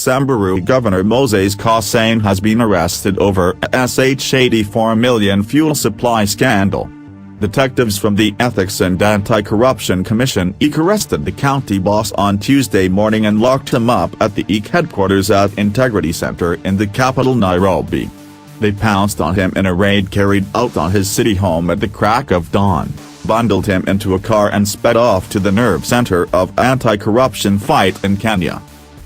Samburu Governor Moses Lenolkulal has been arrested over a Sh84 million fuel supply scandal. Detectives from the Ethics and Anti-Corruption Commission arrested the county boss on Tuesday morning and locked him up at the headquarters at Integrity Center in the capital Nairobi. They pounced on him in a raid carried out on his city home at the crack of dawn, bundled him into a car and sped off to the nerve center of anti-corruption fight in Kenya.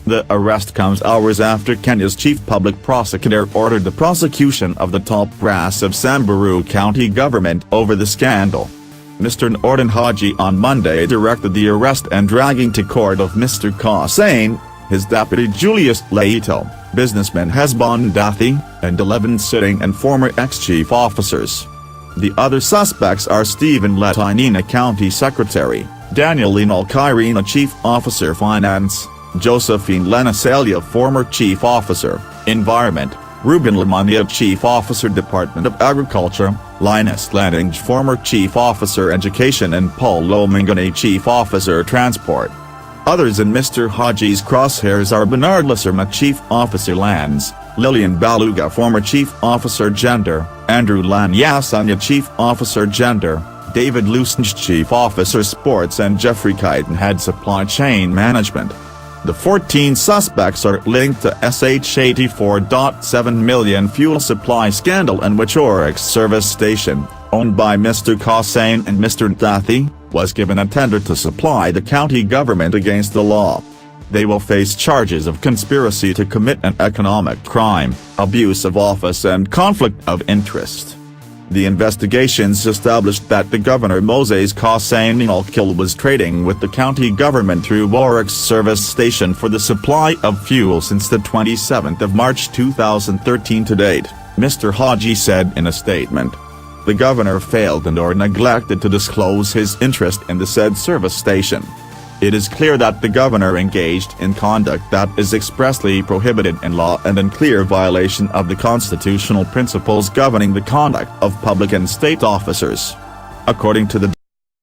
The arrest comes hours after Kenya's chief public prosecutor ordered the prosecution of the top brass of Samburu County government over the scandal. Mr. Nordin Haji on Monday directed the arrest and dragging to court of Mr. Lenolkulal, his deputy Julius Laito, businessman Hesbon Dathi, and 11 sitting and former ex-chief officers. The other suspects are Stephen Letinina County Secretary, Daniel Lenolkulal Chief Officer Finance, Josephine Lenasalia former Chief Officer, Environment, Ruben Lamania Chief Officer Department of Agriculture, Linus Lanning former Chief Officer Education and Paul Lomingane Chief Officer Transport. Others in Mr. Haji's crosshairs are Bernard Lisserma Chief Officer Lands, Lillian Baluga former Chief Officer Gender, Andrew Lanyasanya Chief Officer Gender, David Lusange Chief Officer Sports and Jeffrey Kiten Head Supply Chain Management. The 14 suspects are linked to Sh84.7 million fuel supply scandal in which Oryx service station, owned by Mr. Lenolkulal and Mr. Dathi, was given a tender to supply the county government against the law. They will face charges of conspiracy to commit an economic crime, abuse of office and conflict of interest. The investigations established that the Governor Moses Lenolkulal was trading with the county government through Oryx service station for the supply of fuel since the 27th of March 2013 to date, Mr. Haji said in a statement. The governor failed and/or neglected to disclose his interest in the said service station. It is clear that the governor engaged in conduct that is expressly prohibited in law and in clear violation of the constitutional principles governing the conduct of public and state officers. According to the